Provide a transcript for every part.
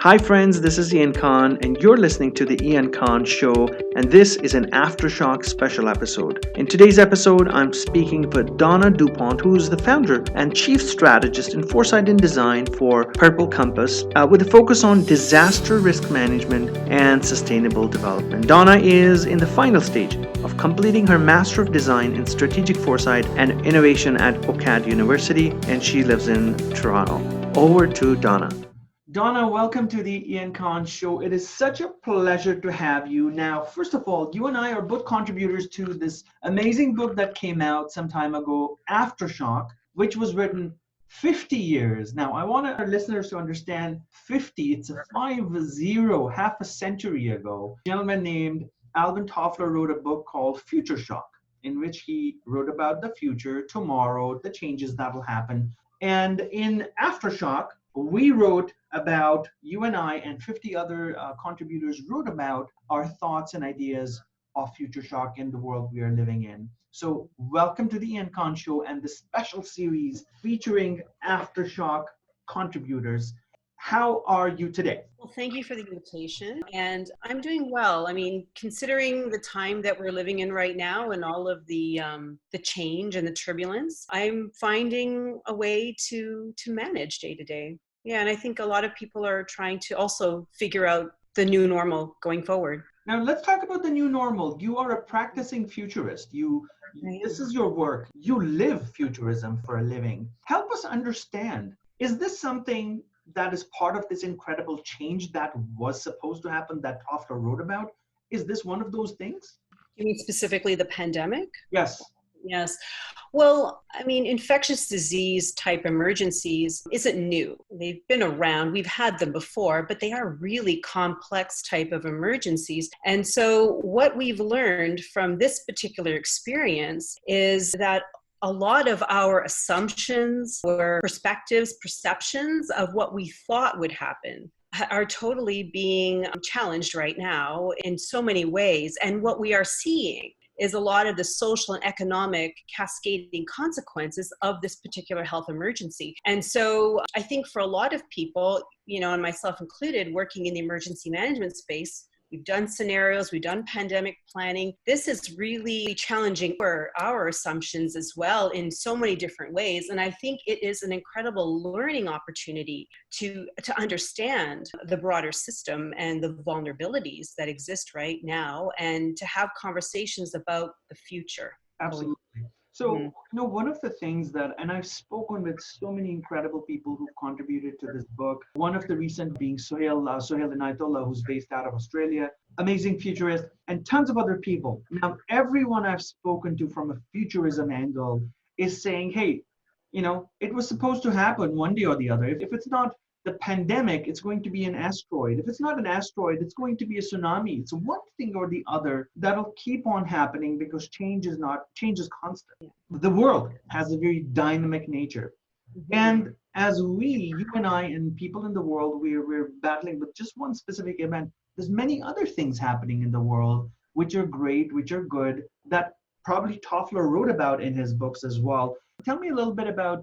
Hi, friends, this is Ian Khan, and you're listening to The Ian Khan Show, and this is an Aftershock special episode. In today's episode, I'm speaking with Donna Dupont, who is the founder and chief strategist in Foresight and Design for Purple Compass, with a focus on disaster risk management and sustainable development. Donna is in the final stage of completing her Master of Design in Strategic Foresight and Innovation at OCAD University, and she lives in Toronto. Over to Donna. Donna, welcome to the Ian Khan Show. It is such a pleasure to have you. Now, first of all, you and I are both contributors to this amazing book that came out some time ago, Aftershock, which was written 50 years. Now, I want our listeners to understand 50, it's a 50, half a century ago. A gentleman named Alvin Toffler wrote a book called Future Shock, in which he wrote about the future, tomorrow, the changes that will happen. And in Aftershock, we wrote about, you and I and 50 other contributors wrote about our thoughts and ideas of future shock in the world we are living in. So welcome to the Ian Khan Show and the special series featuring Aftershock contributors. How are you today? Well, thank you for the invitation. And I'm doing well. I mean, considering the time that we're living in right now and all of the change and the turbulence, I'm finding a way to manage day to day. Yeah, and I think a lot of people are trying to also figure out the new normal going forward. Now let's talk about the new normal. You are a practicing futurist. This is your work. You live futurism for a living. Help us understand, is this something that is part of this incredible change that was supposed to happen that Toffler wrote about? Is this one of those things? You mean specifically the pandemic? Yes. Yes. Well, I mean, infectious disease type emergencies isn't new. They've been around. We've had them before, but they are really complex type of emergencies. And so what we've learned from this particular experience is that a lot of our assumptions or perspectives, perceptions of what we thought would happen are totally being challenged right now in so many ways. And what we are seeing is a lot of the social and economic cascading consequences of this particular health emergency. And so I think for a lot of people, and myself included, working in the emergency management space, we've done scenarios, we've done pandemic planning. This is really challenging for our assumptions as well in so many different ways. And I think it is an incredible learning opportunity to understand the broader system and the vulnerabilities that exist right now and to have conversations about the future. Absolutely. So, one of the things that, and I've spoken with so many incredible people who've contributed to this book. One of the recent being Sohail Inayatullah, who's based out of Australia, amazing futurist, and tons of other people. Now, everyone I've spoken to from a futurism angle is saying, hey, it was supposed to happen one day or the other. If it's not the pandemic, it's going to be an asteroid. If it's not an asteroid, it's going to be a tsunami. It's one thing or the other that'll keep on happening because change is constant. The world has a very dynamic nature. And as you and I and people in the world, we're battling with just one specific event. There's many other things happening in the world, which are great, which are good, that probably Toffler wrote about in his books as well. Tell me a little bit about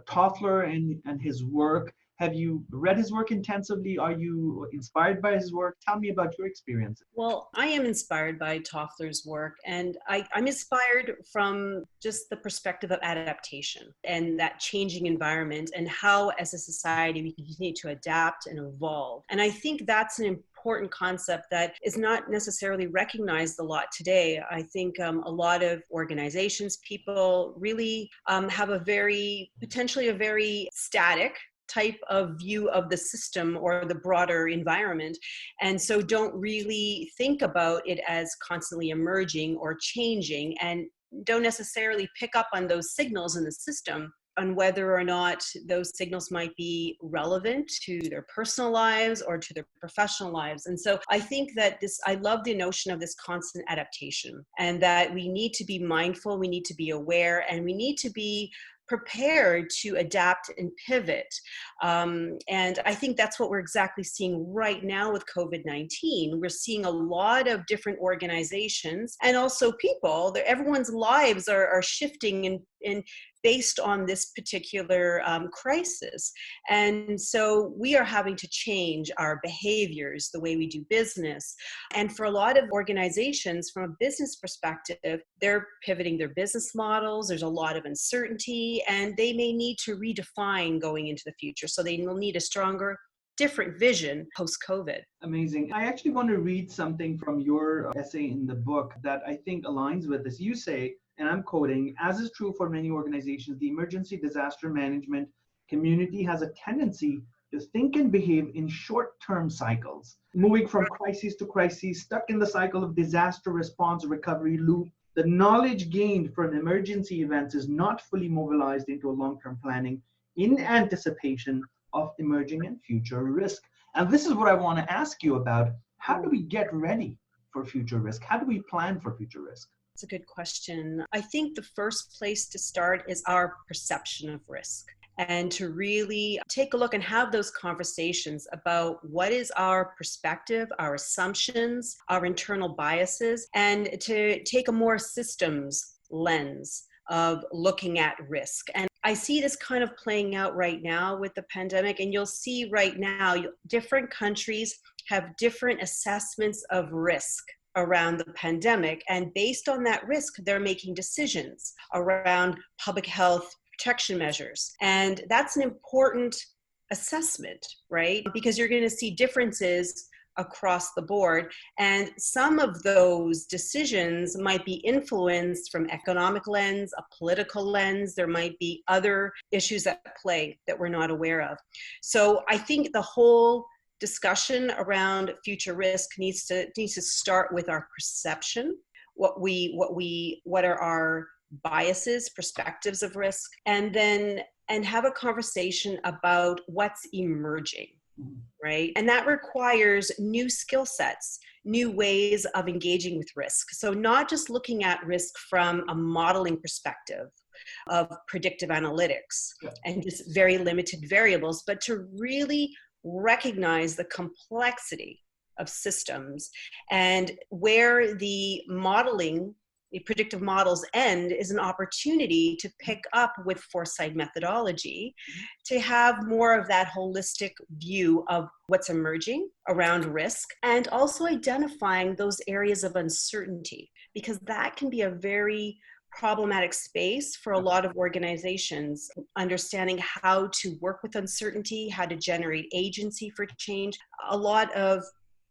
Toffler and his work. Have you read his work intensively? Are you inspired by his work? Tell me about your experience. Well, I am inspired by Toffler's work, and I'm inspired from just the perspective of adaptation and that changing environment and how, as a society, we can continue to adapt and evolve. And I think that's an important concept that is not necessarily recognized a lot today. I think a lot of organizations, people really have potentially a very static type of view of the system or the broader environment, and so don't really think about it as constantly emerging or changing, and don't necessarily pick up on those signals in the system on whether or not those signals might be relevant to their personal lives or to their professional lives. And so I think that I love the notion of this constant adaptation, and that we need to be mindful, we need to be aware, and we need to be prepared to adapt and pivot. And I think that's what we're exactly seeing right now with COVID-19. We're seeing a lot of different organizations and also people, everyone's lives are shifting in based on this particular crisis. And so we are having to change our behaviors, the way we do business. And for a lot of organizations, from a business perspective, they're pivoting their business models. There's a lot of uncertainty, and they may need to redefine going into the future. So they will need a stronger, different vision post-COVID. Amazing. I actually want to read something from your essay in the book that I think aligns with this. You say, and I'm quoting, as is true for many organizations, the emergency disaster management community has a tendency to think and behave in short-term cycles, moving from crisis to crisis, stuck in the cycle of disaster response recovery loop. The knowledge gained from emergency events is not fully mobilized into a long-term planning in anticipation of emerging and future risk. And this is what I want to ask you about. How do we get ready for future risk? How do we plan for future risk? It's a good question. I think the first place to start is our perception of risk, and to really take a look and have those conversations about what is our perspective, our assumptions, our internal biases, and to take a more systems lens of looking at risk. And I see this kind of playing out right now with the pandemic, and you'll see right now different countries have different assessments of risk around the pandemic, and based on that risk, they're making decisions around public health protection measures. And that's an important assessment, right? Because you're going to see differences across the board. And some of those decisions might be influenced from economic lens, a political lens. There might be other issues at play that we're not aware of. So I think the whole discussion around future risk needs to start with our perception, what are our biases, perspectives of risk, and have a conversation about what's emerging. Right? And that requires new skill sets, new ways of engaging with risk. So not just looking at risk from a modeling perspective of predictive analytics and just very limited variables, but to really recognize the complexity of systems, and where the predictive models end is an opportunity to pick up with Foresight methodology to have more of that holistic view of what's emerging around risk, and also identifying those areas of uncertainty, because that can be a very problematic space for a lot of organizations, understanding how to work with uncertainty, how to generate agency for change. A lot of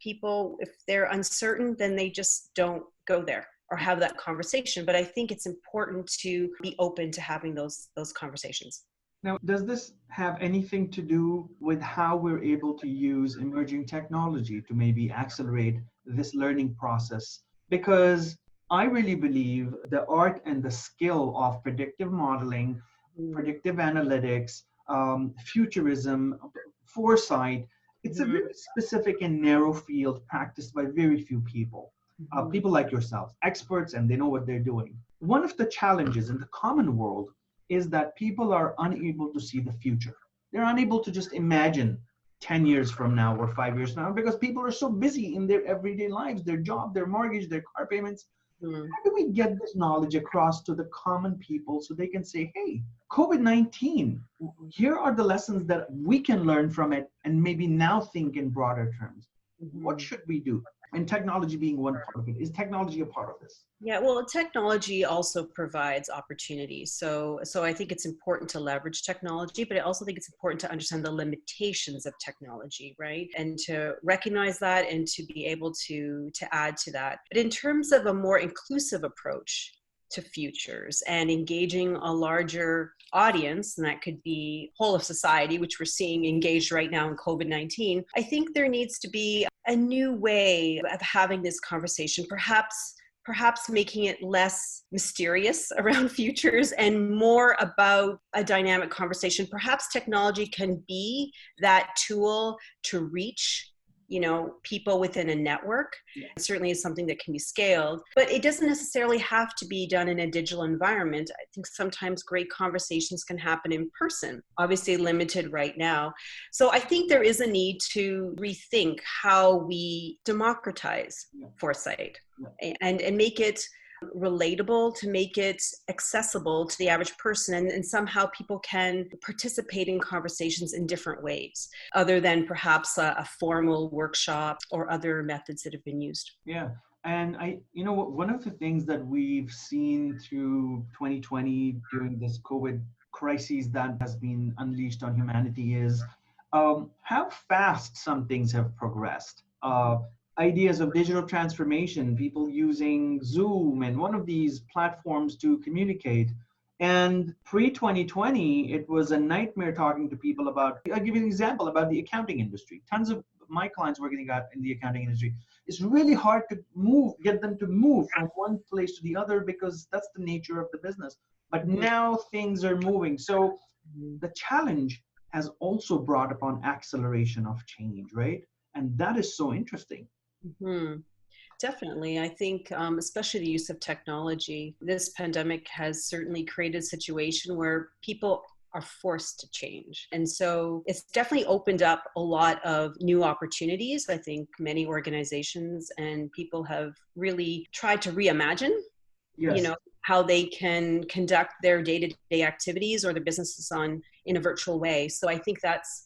people, if they're uncertain, then they just don't go there or have that conversation. But I think it's important to be open to having those conversations. Now, does this have anything to do with how we're able to use emerging technology to maybe accelerate this learning process? Because I really believe the art and the skill of predictive modeling, predictive analytics, futurism, foresight, it's a very specific and narrow field practiced by very few people. People like yourselves, experts, and they know what they're doing. One of the challenges in the common world is that people are unable to see the future. They're unable to just imagine 10 years from now or 5 years from now, because people are so busy in their everyday lives, their job, their mortgage, their car payments. How do we get this knowledge across to the common people so they can say, hey, COVID-19, here are the lessons that we can learn from it, and maybe now think in broader terms. What should we do? And technology being one part of it. Is technology a part of this? Yeah, well, technology also provides opportunities. So I think it's important to leverage technology, but I also think it's important to understand the limitations of technology, right? And to recognize that and to be able to add to that. But in terms of a more inclusive approach to futures and engaging a larger audience, and that could be whole of society, which we're seeing engaged right now in COVID-19, I think there needs to be a new way of having this conversation, perhaps making it less mysterious around futures and more about a dynamic conversation. Perhaps technology can be that tool to reach people within a network. It certainly is something that can be scaled, but it doesn't necessarily have to be done in a digital environment. I think sometimes great conversations can happen in person, obviously limited right now. So I think there is a need to rethink how we democratize foresight and make it relatable, to make it accessible to the average person. And somehow people can participate in conversations in different ways, other than perhaps a formal workshop or other methods that have been used. Yeah. And one of the things that we've seen through 2020 during this COVID crisis that has been unleashed on humanity is how fast some things have progressed. Ideas of digital transformation, people using Zoom and one of these platforms to communicate. And pre 2020, it was a nightmare talking to people about, I'll give you an example about the accounting industry. Tons of my clients working in the accounting industry. It's really hard to get them to move from one place to the other because that's the nature of the business. But now things are moving. So the challenge has also brought upon acceleration of change, right? And that is so interesting. Mm-hmm. Definitely. I think, especially the use of technology, this pandemic has certainly created a situation where people are forced to change. And so it's definitely opened up a lot of new opportunities. I think many organizations and people have really tried to reimagine, Yes. how they can conduct their day-to-day activities or their businesses in a virtual way. So I think that's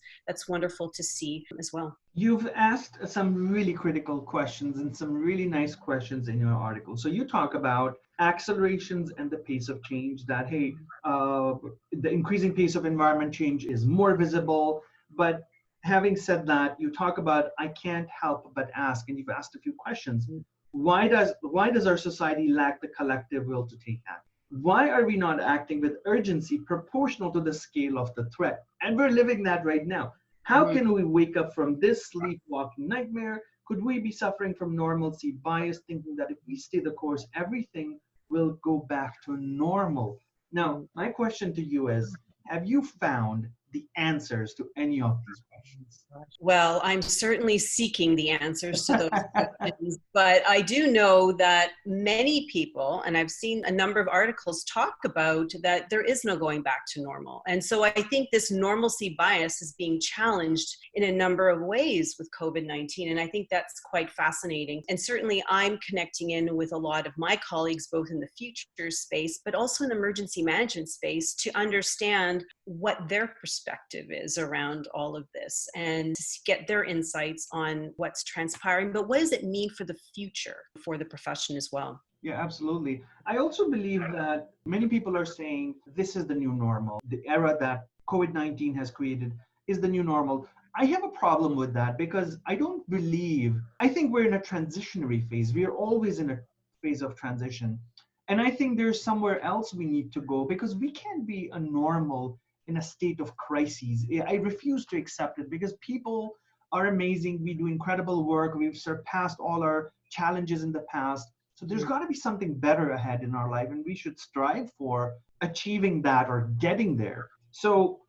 wonderful to see as well. You've asked some really critical questions and some really nice questions in your article. So you talk about accelerations and the pace of change, that, hey, the increasing pace of environment change is more visible. But having said that, you talk about, I can't help but ask, and you've asked a few questions. Why does our society lack the collective will to take action? Why are we not acting with urgency proportional to the scale of the threat? And we're living that right now. How can we wake up from this sleepwalking nightmare? Could we be suffering from normalcy bias, thinking that if we stay the course, everything will go back to normal? Now, my question to you is, have you found the answers to any of these questions? Well, I'm certainly seeking the answers to those questions, but I do know that many people, and I've seen a number of articles talk about that there is no going back to normal. And so I think this normalcy bias is being challenged in a number of ways with COVID-19. And I think that's quite fascinating. And certainly I'm connecting in with a lot of my colleagues, both in the future space, but also in the emergency management space, to understand what their perspective is around all of this and to get their insights on what's transpiring. But what does it mean for the future for the profession as well? Yeah, absolutely. I also believe that many people are saying this is the new normal. The era that COVID-19 has created is the new normal. I have a problem with that because I think we're in a transitionary phase. We are always in a phase of transition. And I think there's somewhere else we need to go because we can't be a normal in a state of crises. I refuse to accept it because people are amazing. We do incredible work. We've surpassed all our challenges in the past. So there's got to be something better ahead in our life, and we should strive for achieving that or getting there. So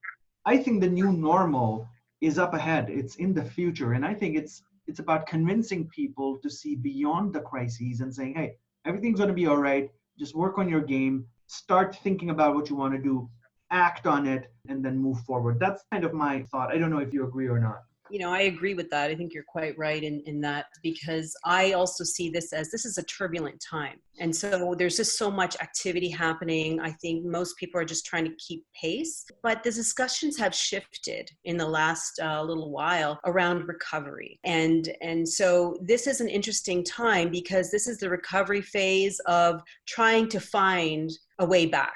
I think the new normal is up ahead. It's in the future. And I think it's about convincing people to see beyond the crises and saying, hey, everything's going to be all right. Just work on your game. Start thinking about what you want to do. Act on it, and then move forward. That's kind of my thought. I don't know if you agree or not. I agree with that. I think you're quite right in that, because I also see this is a turbulent time. And so there's just so much activity happening. I think most people are just trying to keep pace, but the discussions have shifted in the last little while around recovery. And so this is an interesting time because this is the recovery phase of trying to find a way back.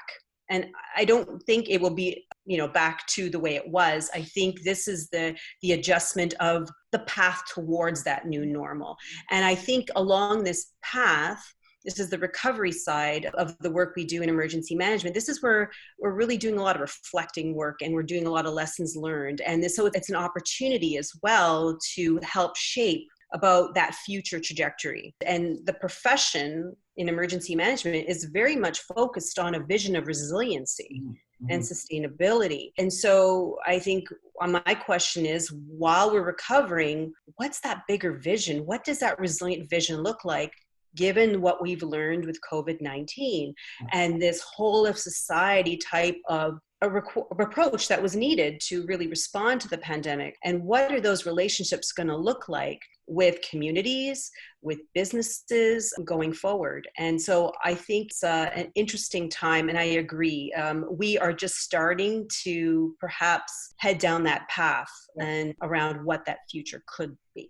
And I don't think it will be, back to the way it was. I think this is the adjustment of the path towards that new normal. And I think along this path, this is the recovery side of the work we do in emergency management. This is where we're really doing a lot of reflecting work, and we're doing a lot of lessons learned. And so it's an opportunity as well to help shape about that future trajectory. And the profession in emergency management is very much focused on a vision of resiliency and sustainability. And so I think my question is, while we're recovering, what's that bigger vision? What does that resilient vision look like, given what we've learned with COVID-19 and this whole of society type of approach that was needed to really respond to the pandemic. And what are those relationships going to look like with communities, with businesses going forward? And so I think it's an interesting time, and I agree. We are just starting to perhaps head down that path and around what that future could be.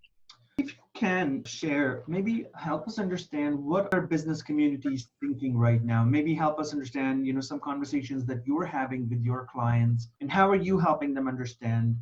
If you can share, maybe help us understand what our business community is thinking right now. Maybe help us understand, some conversations that you're having with your clients, and how are you helping them understand,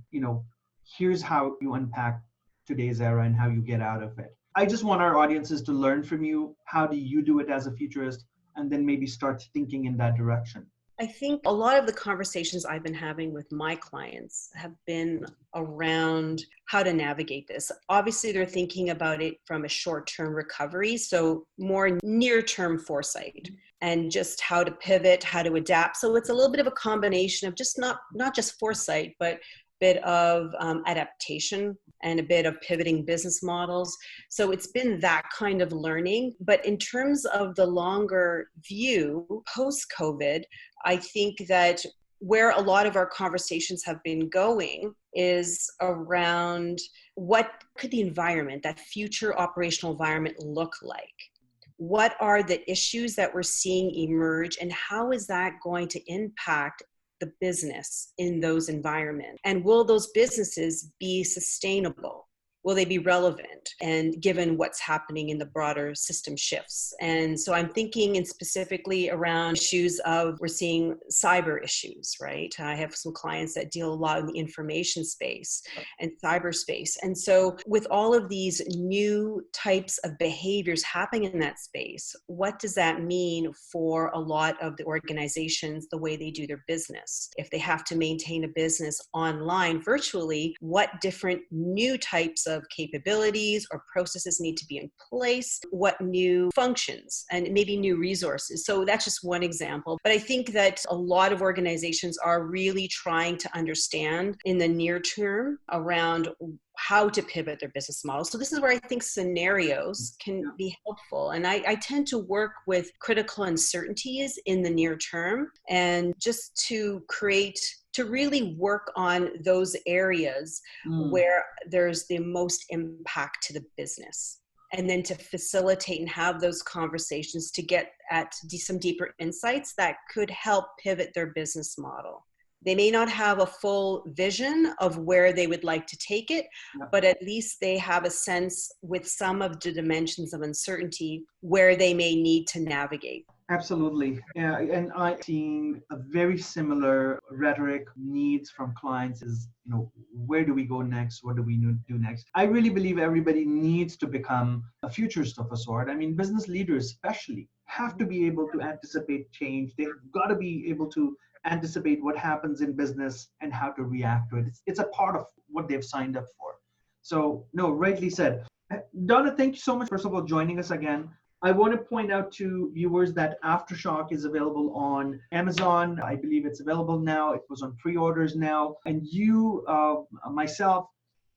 here's how you unpack today's era and how you get out of it. I just want our audiences to learn from you. How do you do it as a futurist? And then maybe start thinking in that direction. I think a lot of the conversations I've been having with my clients have been around how to navigate this. Obviously, they're thinking about it from a short-term recovery, so more near-term foresight and just how to pivot, how to adapt. So it's a little bit of a combination of just not just foresight, but bit of adaptation and a bit of pivoting business models. So it's been that kind of learning. But in terms of the longer view, post-COVID, I think that where a lot of our conversations have been going is around what could the environment, that future operational environment look like? What are the issues that we're seeing emerge, and how is that going to impact the business in those environments? And will those businesses be sustainable? Will they be relevant? And given what's happening in the broader system shifts. And so I'm thinking in specifically around issues of, we're seeing cyber issues, right? I have some clients that deal a lot in the information space and cyberspace. And so with all of these new types of behaviors happening in that space, what does that mean for a lot of the organizations, the way they do their business? If they have to maintain a business online virtually, what different new types of capabilities or processes need to be in place, what new functions and maybe new resources. So that's just one example. But I think that a lot of organizations are really trying to understand in the near term around how to pivot their business model. So this is where I think scenarios can be helpful. And I tend to work with critical uncertainties in the near term, and just to really work on those areas where there's the most impact to the business. And then to facilitate and have those conversations to get at some deeper insights that could help pivot their business model. They may not have a full vision of where they would like to take it, but at least they have a sense with some of the dimensions of uncertainty where they may need to navigate. Absolutely. Yeah, and I'm seeing a very similar rhetoric needs from clients is, where do we go next? What do we do next? I really believe everybody needs to become a futurist of a sort. I mean, business leaders especially have to be able to anticipate change. They've got to be able to anticipate what happens in business and how to react to it. It's a part of what they've signed up for. So, no, rightly said. Donna, thank you so much, first of all, joining us again. I want to point out to viewers that Aftershock is available on Amazon. I believe it's available now. It was on pre-orders now. And you, myself,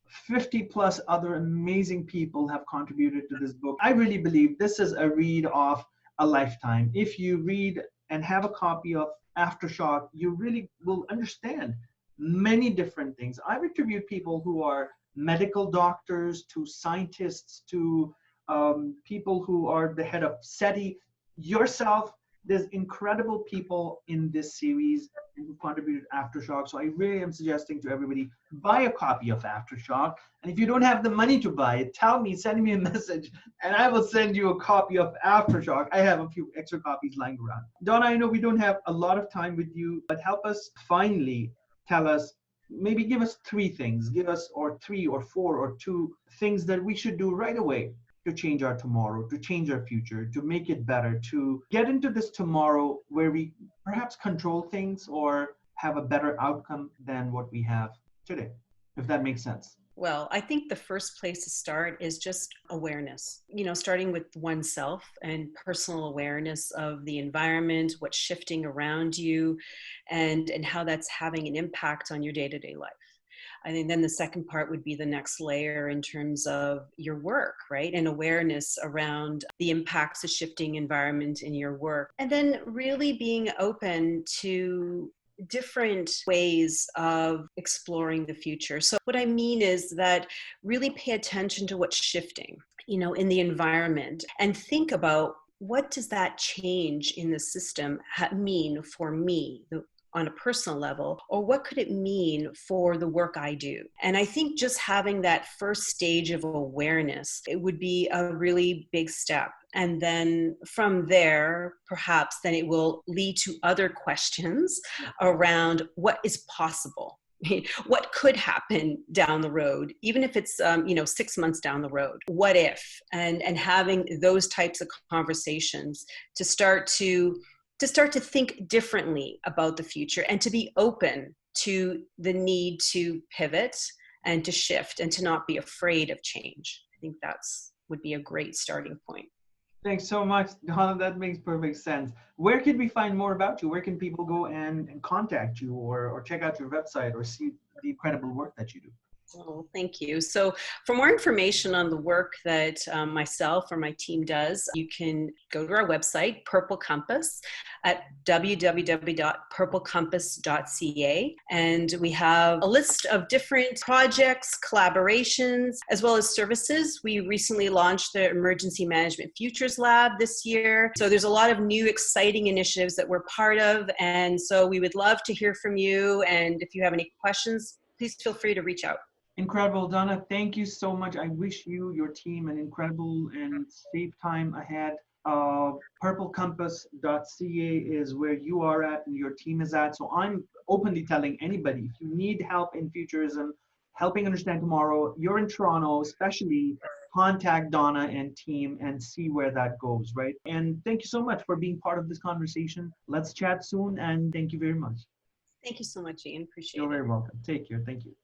50 plus other amazing people have contributed to this book. I really believe this is a read of a lifetime. If you read and have a copy of Aftershock, you really will understand many different things. I've interviewed people who are medical doctors, to scientists, to people who are the head of SETI, yourself. There's incredible people in this series who contributed Aftershock. So I really am suggesting to everybody, buy a copy of Aftershock. And if you don't have the money to buy it, tell me, send me a message, and I will send you a copy of Aftershock. I have a few extra copies lying around. Donna, I know we don't have a lot of time with you, but help us finally tell us, maybe give us three things, or three or four or two things that we should do right away to change our tomorrow, to change our future, to make it better, to get into this tomorrow where we perhaps control things or have a better outcome than what we have today, if that makes sense. Well, I think the first place to start is just awareness, starting with oneself and personal awareness of the environment, what's shifting around you, and how that's having an impact on your day-to-day life. I think then the second part would be the next layer in terms of your work, right? And awareness around the impacts of shifting environment in your work. And then really being open to different ways of exploring the future. So what I mean is that really pay attention to what's shifting, in the environment, and think about, what does that change in the system mean for me on a personal level, or what could it mean for the work I do? And I think just having that first stage of awareness, it would be a really big step. And then from there, perhaps then it will lead to other questions around what is possible. What could happen down the road, even if it's 6 months down the road? What if? And having those types of conversations to start to think differently about the future, and to be open to the need to pivot and to shift and to not be afraid of change. I think would be a great starting point. Thanks so much, Donna. That makes perfect sense. Where can we find more about you? Where can people go and contact you, or check out your website, or see the incredible work that you do? Oh, thank you. So for more information on the work that myself or my team does, you can go to our website, Purple Compass, at www.purplecompass.ca. And we have a list of different projects, collaborations, as well as services. We recently launched the Emergency Management Futures Lab this year. So there's a lot of new exciting initiatives that we're part of. And so we would love to hear from you. And if you have any questions, please feel free to reach out. Incredible, Donna. Thank you so much. I wish you, your team, an incredible and safe time ahead. Purplecompass.ca is where you are at and your team is at. So I'm openly telling anybody, if you need help in futurism, helping understand tomorrow, you're in Toronto, especially, contact Donna and team and see where that goes, right? And thank you so much for being part of this conversation. Let's chat soon, and thank you very much. Thank you so much, Ian. Appreciate it. You're very welcome. Take care. Thank you.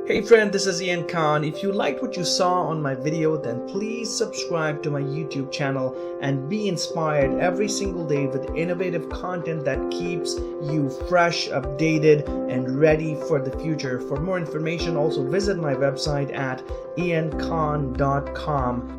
Hey friend, this is Ian Khan. If you liked what you saw on my video, then please subscribe to my YouTube channel and be inspired every single day with innovative content that keeps you fresh, updated, and ready for the future. For more information, also visit my website at iankhan.com.